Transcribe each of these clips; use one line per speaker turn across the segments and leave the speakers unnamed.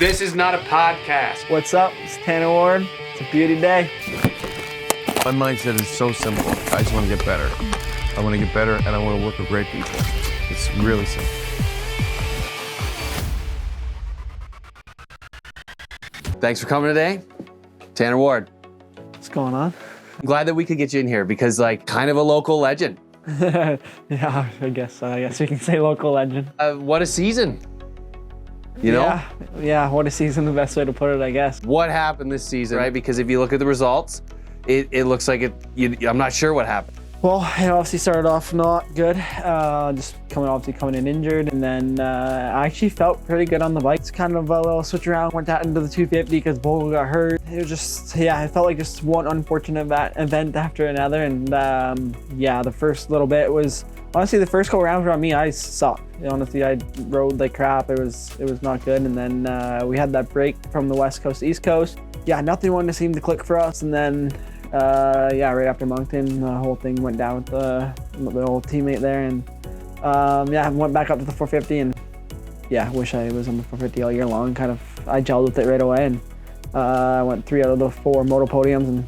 This is not a podcast.
What's up? It's Tanner Ward. It's a beauty day.
My mindset is so simple. I just want to get better. I want to get better, and I want to work with great people. It's really simple.
Thanks for coming today. Tanner Ward.
What's going on?
I'm glad that we could get you in here because, like, kind of a local legend.
Yeah, I guess we can say local legend.
What a season. You know?
Yeah, what a season, the best way to put it, I guess.
What happened this season, right? Because if you look at the results, it looks like I'm not sure what happened.
Well, it obviously started off not good, just coming in injured, and then I actually felt pretty good on the bike. It's kind of a little switch around, went out into the 250 because Bogle got hurt. It was just, it felt like just one unfortunate event after another, and the first little bit was, honestly, the first couple rounds were on me. I sucked. Honestly, I rode like crap. It was not good, and then we had that break from the West Coast to East Coast. Yeah, nothing wanted to seem to click for us, and then right after Moncton, the whole thing went down with the old teammate there, and went back up to the 450, and wish I was on the 450 all year long. Kind of, I gelled with it right away, and I went 3 out of the 4 moto podiums, and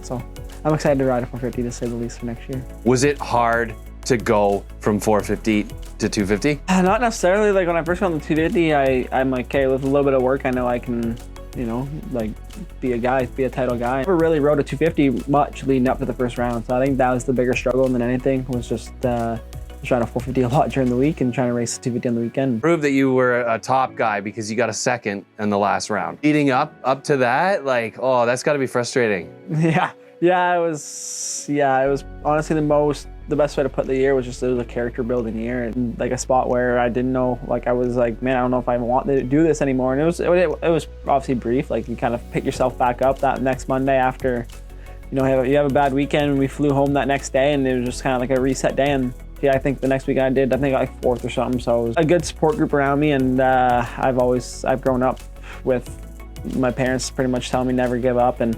so I'm excited to ride a 450 to say the least for next year.
Was it hard to go from 450 to 250?
Not necessarily. Like when I first got on the 250, I'm like, okay, with a little bit of work, I know I can, be a title guy. I never really rode a 250 much leading up to the first round, so I think that was the bigger struggle than anything, was just trying to 450 a lot during the week and trying to race 250 on the weekend.
Prove that you were a top guy because you got a second in the last round. Leading up to that, that's got to be frustrating.
It was honestly the best way to put the year was just, it was a character building year, and like a spot where I didn't know, I was like, man, I don't know if I want to do this anymore. And it was obviously brief. Like, you kind of pick yourself back up that next Monday after, you have a bad weekend, and we flew home that next day, and it was just kind of like a reset day. And I think the next week I got like 4th or something. So it was a good support group around me, and I've grown up with my parents pretty much telling me never give up, and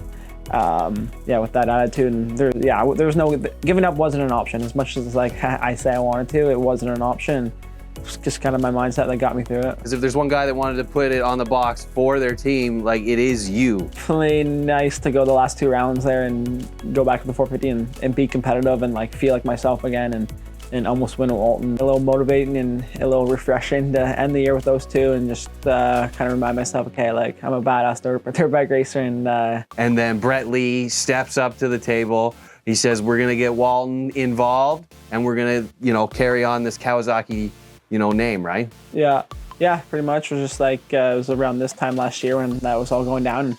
with that attitude, and there was no, giving up wasn't an option. As much as I say I wanted to, it wasn't an option. It was just kind of my mindset that got me through it.
Because if there's one guy that wanted to put it on the box for their team, it is you.
Definitely nice to go the last 2 rounds there and go back to the 450 and be competitive and feel like myself again, and almost win a Walton. A little motivating and a little refreshing to end the year with those 2, and just kind of remind myself, okay, I'm a badass dirt bike racer.
And then Brett Lee steps up to the table. He says, we're gonna get Walton involved, and we're gonna, carry on this Kawasaki, name, right? Yeah,
pretty much. It was just it was around this time last year when that was all going down.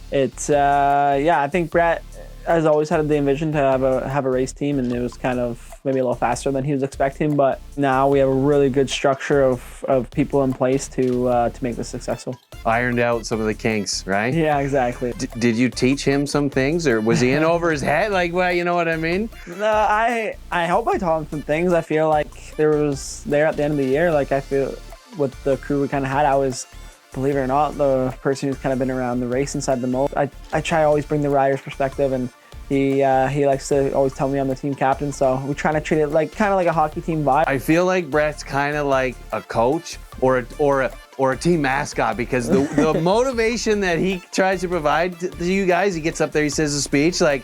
It's, I think Brett has always had the envision to have a race team, and it was kind of maybe a little faster than he was expecting, but now we have a really good structure of people in place to make this successul.
Ironed out some of the kinks, right?
Yeah, exactly.
Did you teach him some things, or was he in over his head? You know what I mean?
No, I hope I taught him some things. I feel like there at the end of the year, I feel with the crew we kind of had, I was, believe it or not, the person who's kind of been around the race inside the mold. I try to always bring the rider's perspective, and he likes to always tell me I'm the team captain, so we try to treat it kind of like a hockey team vibe.
I feel like Brett's kind of like a coach or a team mascot, because the motivation that he tries to provide to you guys, he gets up there, he says a speech, I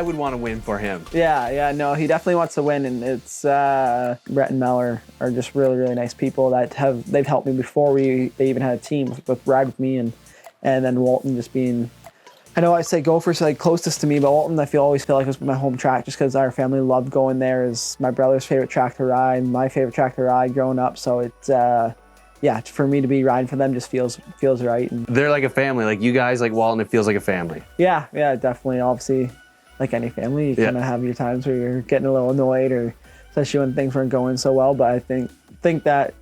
would want to win for him.
No, he definitely wants to win, and it's Brett and Mel are just really, really nice people that they've helped me before they even had a team with ride with me, and then Walton just being, I know I say Gophers closest to me, but Walton always feel like it was my home track, just because our family loved going there. Is my brother's favorite track to ride, my favorite track to ride growing up. So it's for me to be riding for them just feels right. And
they're like a family, you guys, Walton. It feels like a family.
Yeah, definitely. Obviously, like any family, you kind of have your times where you're getting a little annoyed, or especially when things weren't going so well. But I think that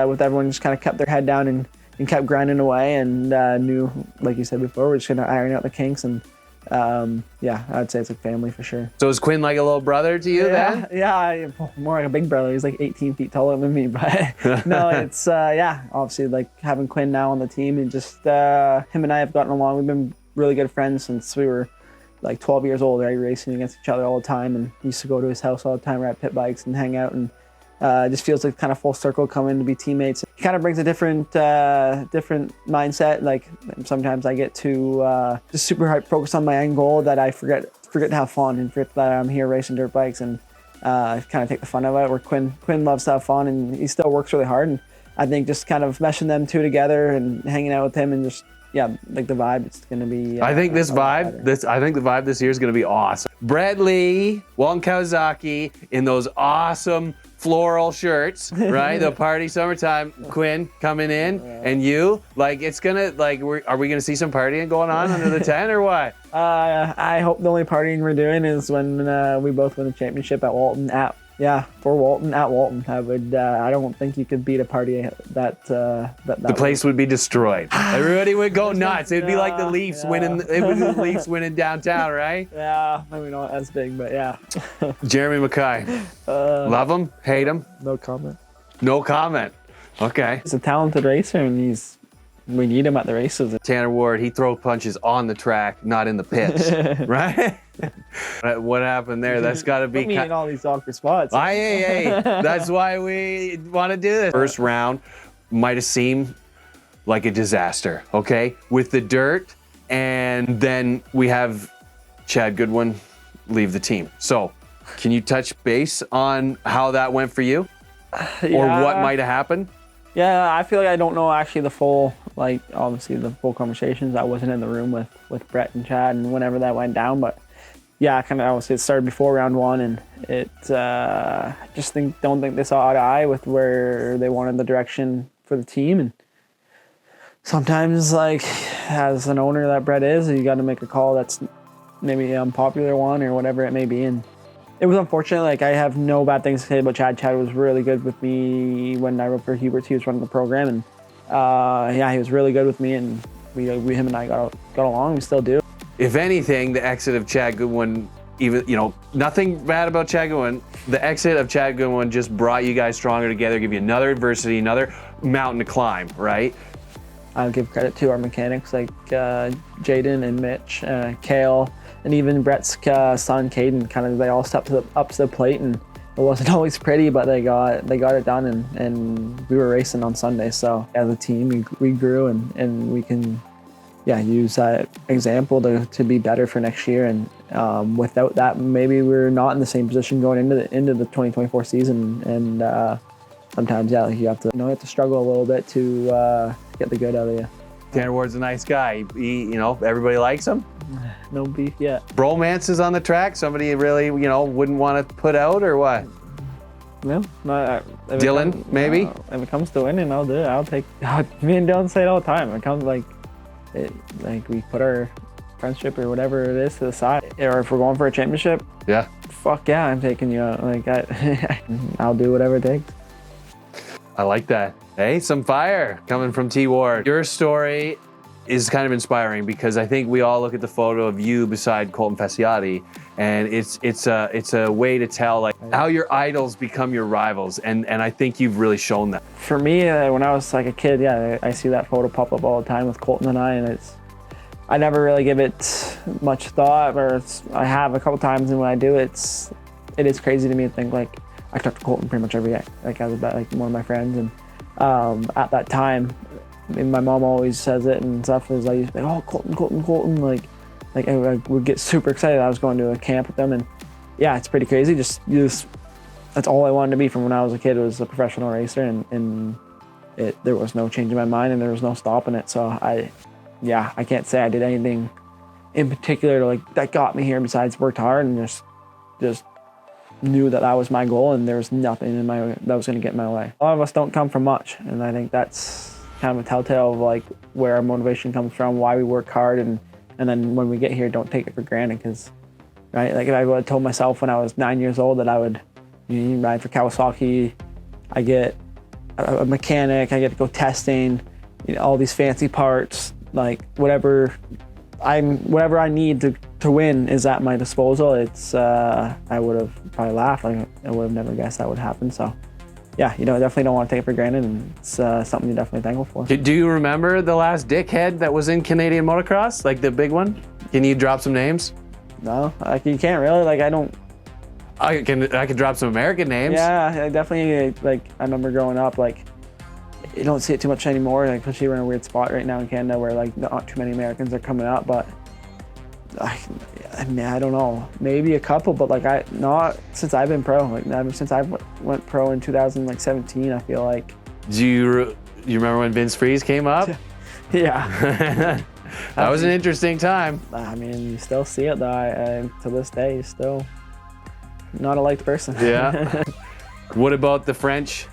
with everyone just kind of kept their head down and kept grinding away, and knew, like you said before, we're just gonna iron out the kinks, and I'd say it's like family for sure.
So is Quinn like a little brother to you then?
Yeah, more like a big brother. He's 18 feet taller than me, but no, it's obviously having Quinn now on the team, and just him and I have gotten along. We've been really good friends since we were 12 years old, right? Racing against each other all the time, and used to go to his house all the time, ride pit bikes and hang out, and it just feels like kind of full circle coming to be teammates. kind of brings a different mindset. Like sometimes I get to just super hyper focused on my end goal that I forget to have fun and forget that I'm here racing dirt bikes and kind of take the fun of it. Where Quinn loves to have fun and he still works really hard. And I think just kind of meshing them two together and hanging out with him and just like the vibe, it's gonna be.
I think the vibe this year is gonna be awesome. Brett Lee, Walton Kawasaki in those awesome floral shirts, right? The party summertime. Quinn coming in, and you like it's gonna like. Are we gonna see some partying going on under the tent or what?
I hope the only partying we're doing is when we both win the championship at Walton for Walton at Walton. I don't think you could beat a party that
the place would be destroyed. Everybody would go nuts. It'd be like the Leafs winning. It would be the Leafs winning downtown, right?
Yeah, maybe not as big, but yeah.
Jeremy Mackay, love him, hate him.
No comment.
No comment. Okay.
He's a talented racer, and we need him at the races.
Tanner Ward, he throws punches on the track, not in the pits, right? What happened there? That's got to be.
Put me in all these awkward spots.
Hey, that's why we want to do this. First round might have seemed like a disaster, okay? With the dirt, and then we have Chad Goodwin leave the team. So, can you touch base on how that went for you? Or what might have happened?
Yeah, I feel like I don't know actually the full, obviously the full conversations. I wasn't in the room with Brett and Chad and whenever that went down, but yeah, it started before round one, and don't think they saw eye to eye with where they wanted the direction for the team. And sometimes, like, as an owner that Brett is, you got to make a call that's maybe an unpopular one or whatever it may be. And it was unfortunate. Like, I have no bad things to say about Chad. Chad was really good with me when I wrote for Hubert. He was running the program, and he was really good with me, and him and I got along. We still do.
If anything, the exit of Chad Goodwin, nothing bad about Chad Goodwin. The exit of Chad Goodwin just brought you guys stronger together, give you another adversity, another mountain to climb, right?
I'll give credit to our mechanics like Jaden and Mitch, Kale, and even Brett's son, Caden. They all stepped up to the plate, and it wasn't always pretty, but they got it done, and we were racing on Sunday. So as a team, we grew, and we can. Use that example to be better for next year. And without that, maybe we're not in the same position going into the 2024 season. And sometimes, you have to struggle a little bit to get the good out of you.
Tanner Ward's a nice guy. He, everybody likes him.
No beef yet.
Bromance is on the track. Somebody really, wouldn't want to put out or what?
No,
Dylan, maybe.
If it comes to winning, I'll do it. Me and Dylan say it all the time. It comes we put our friendship or whatever it is to the side. Or if we're going for a championship, fuck yeah, I'm taking you out. I'll do whatever it takes.
I like that. Hey, some fire coming from T Ward. Your story is kind of inspiring because I think we all look at the photo of you beside Colton Fasciati, and it's a way to tell how your idols become your rivals, and I think you've really shown that.
For me, when I was a kid, I see that photo pop up all the time with Colton and I I never really give it much thought, or I have a couple times, and when I do, it is crazy to me to think I talk to Colton pretty much every day, as one of my friends, and at that time. My mom always says it and stuff. Is I used to be, oh, Colton. I would get super excited. I was going to a camp with them, and it's pretty crazy. That's all I wanted to be from when I was a kid, was a professional racer, and there was no change in my mind, and there was no stopping it. So I can't say I did anything in particular that got me here besides worked hard and just knew that was my goal, and there was nothing that was going to get in my way. A lot of us don't come from much, and I think that's kind of a telltale of where our motivation comes from, why we work hard, and then when we get here, don't take it for granted. Because, right, if I would have told myself when I was 9 years old that I would ride for Kawasaki, I get a mechanic, I get to go testing, all these fancy parts, whatever I need to win is at my disposal. I would have probably laughed. I would have never guessed that would happen. So. Definitely don't want to take it for granted, and it's something you're definitely thankful for.
Do you remember the last dickhead that was in Canadian Motocross, the big one? Can you drop some names?
No, you can't really. I don't.
I can drop some American names.
Yeah, I definitely. I remember growing up, you don't see it too much anymore, like especially we're in a weird spot right now in Canada where like not too many Americans are coming up, but I mean, I don't know, maybe a couple, but like not since I've been pro, like ever since I went pro in 2017, I feel like.
Do you remember when Vince Freeze came up?
Yeah.
That was an interesting time.
I mean, you still see it though. To this day, he's still not a liked person.
Yeah. What about the French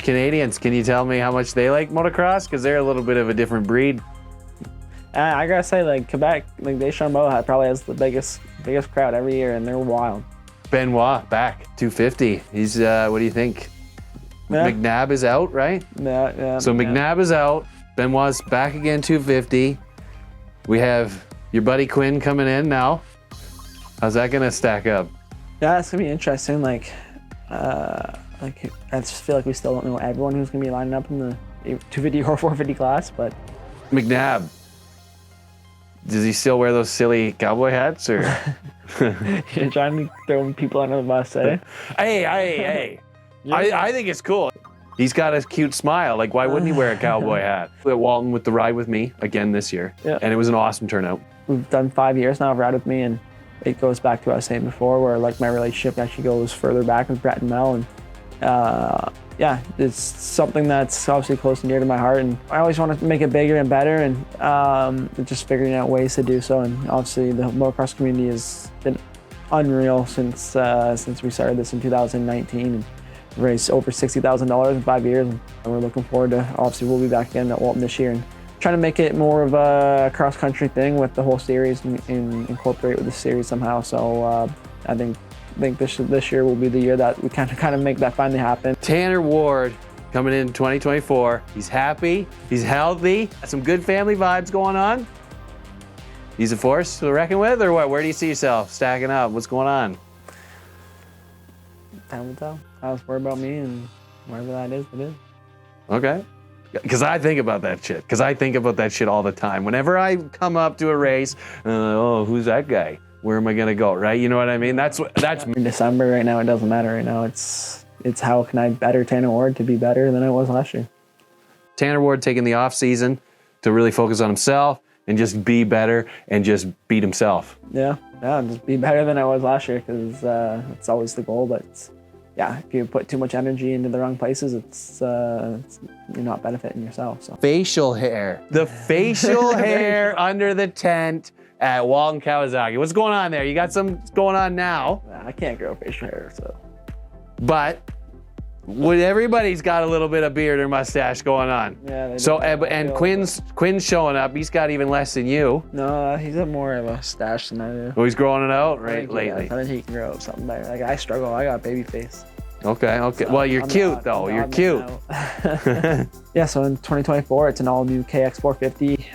Canadians? Can you tell me how much they like motocross? Because they're a little bit of a different breed.
I gotta say, like Quebec, like Deschambault probably has the biggest crowd every year, and they're wild.
Benoit back 250. He's what do you think?
Yeah.
McNabb is out, right?
Yeah.
So McNabb is out. Benoit's back again 250. We have your buddy Quinn coming in now. How's that gonna stack up?
Yeah, it's gonna be interesting. Like I just feel like we still don't know everyone who's gonna be lining up in the 250 or 450 class, but
McNabb. Does he still wear those silly cowboy hats, or?
You're trying to throw people under the bus, eh?
Hey. I think it's cool. He's got a cute smile. Like, why wouldn't he wear a cowboy hat? At Walton with the Ride With Me again this year,
Yeah.
and it was an awesome turnout.
We've done 5 years now of Ride With Me, and it goes back to what I was saying before, where like my relationship actually goes further back with Brett and Mel, and yeah, it's something that's obviously close and dear to my heart, and I always want to make it bigger and better, and just figuring out ways to do so. And obviously the motocross community has been unreal since we started this in 2019, and raised over $60,000 in 5 years, and we're looking forward to, obviously we'll be back again at Walton this year and trying to make it more of a cross-country thing with the whole series and incorporate with the series somehow. So I think this year will be the year that we kind of make that finally happen.
Tanner Ward coming in 2024. He's happy. He's healthy. Got some good family vibes going on. He's a force to reckon with, or what? Where do you see yourself stacking up? What's going on?
Time will tell. I was worried about me, and wherever that is, it is.
Okay. Because I think about that shit. Because I think about that shit all the time. Whenever I come up to a race, oh, who's that guy? Where am I gonna go? Right? You know what I mean? That's
in December right now. It doesn't matter right now. It's how can I better Tanner Ward to be better than I was last year.
Tanner Ward taking the off season to really focus on himself and just be better and just beat himself.
Yeah, just be better than I was last year, because it's always the goal. But yeah, if you put too much energy into the wrong places, you're not benefiting yourself. So
Facial hair. The facial hair under the tent at Walton Kawasaki. What's going on there? You got some going on now.
I can't grow facial hair, so.
But everybody's got a little bit of beard or mustache going on.
Yeah. They
So
do.
and Quinn's showing up. He's got even less than you.
No, he's got more of a stash than I do.
Oh, he's growing it out lately.
I think he can grow up something better. Like I struggle. I got a baby face.
Okay.
So
Well, you're cute though. You're cute.
Yeah, so in 2024, it's an all-new KX 450.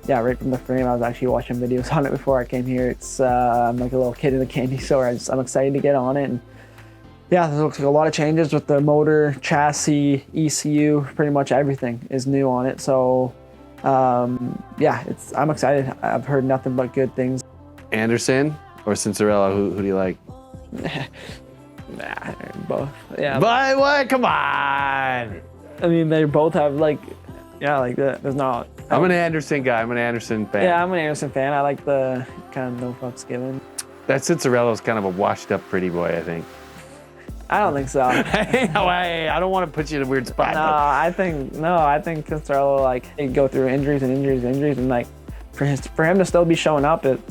Yeah, right from the frame. I was actually watching videos on it before I came here. It's I'm like a little kid in a candy store. I'm excited to get on it. And yeah, there looks like a lot of changes with the motor, chassis, ECU. Pretty much everything is new on it. So yeah, I'm excited. I've heard nothing but good things.
Anderson or Cinderella? Who do you like?
Nah, both. Yeah.
But what? Come on.
I mean, they both have like, yeah, like there's not.
I'm an Anderson guy. I'm an Anderson fan.
Yeah, I'm an Anderson fan. I like the kind of no fucks given.
That Cincerella's kind of a washed up pretty boy, I think.
I don't think so.
Hey, I don't want to put you in a weird spot.
No, I think Cincerello, like, he'd go through injuries, and like for him to still be showing up, and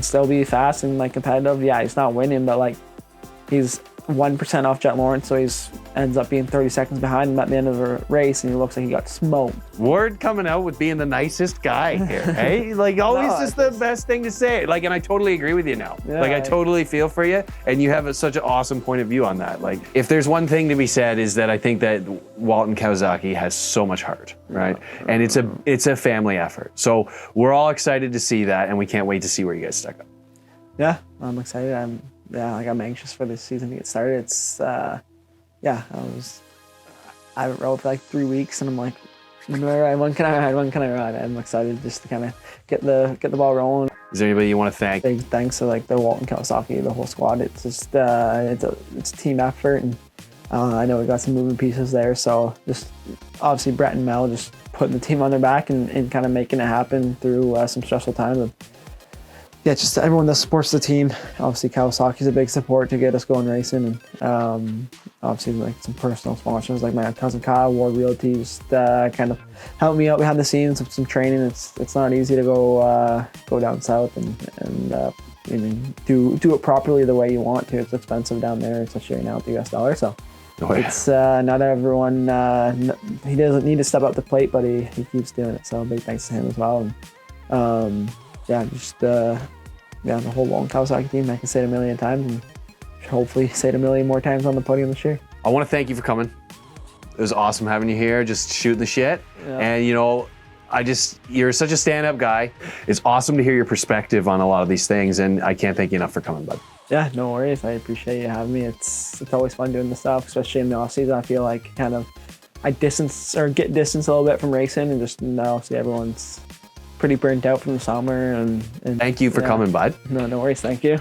still be fast and like competitive. Yeah, he's not winning, but like he's 1% off Jet Lawrence, so he's ends up being 30 seconds behind him at the end of the race, and he looks like he got smoked.
Ward coming out with being the nicest guy here, hey? Like, always
No,
just the best thing to say. Like, and I totally agree with you now.
Yeah,
like, I totally feel for you, and you have such an awesome point of view on that. Like, if there's one thing to be said is that I think that Walton Kawasaki has so much heart, right? And it's a family effort. So we're all excited to see that, and we can't wait to see where you guys stack up.
Yeah, I'm excited. I'm anxious for this season to get started. It's yeah, I haven't rode for like 3 weeks, and I'm like, when can I ride? I'm excited just to kind of get the ball rolling.
Is there anybody you want to thank?
Big thanks to like the Walton Kawasaki, the whole squad. It's just it's a team effort, and I know we got some moving pieces there, so just obviously Brett and Mel just putting the team on their back and kind of making it happen through some stressful times. And yeah, just everyone that supports the team. Obviously Kawasaki's a big support to get us going racing, and obviously like some personal sponsors like my cousin Kyle, Ward Realty, just kind of helped me out behind the scenes with some training. It's not easy to go down south and do it properly the way you want to. It's expensive down there, especially right now with the US dollar. So it's not everyone. He doesn't need to step up the plate, but he keeps doing it. So big thanks to him as well. And the whole Long Kawasaki team. I can say it a million times, and hopefully say it a million more times on the podium this year.
I want to thank you for coming. It was awesome having you here, just shooting the shit. Yeah. And you're such a stand-up guy. It's awesome to hear your perspective on a lot of these things, and I can't thank you enough for coming, bud.
Yeah, no worries. I appreciate you having me. It's always fun doing this stuff, especially in the off season. I feel like I get distance a little bit from racing, and just now see everyone's pretty burnt out from the summer. And
thank you for coming, bud.
No worries. Thank you.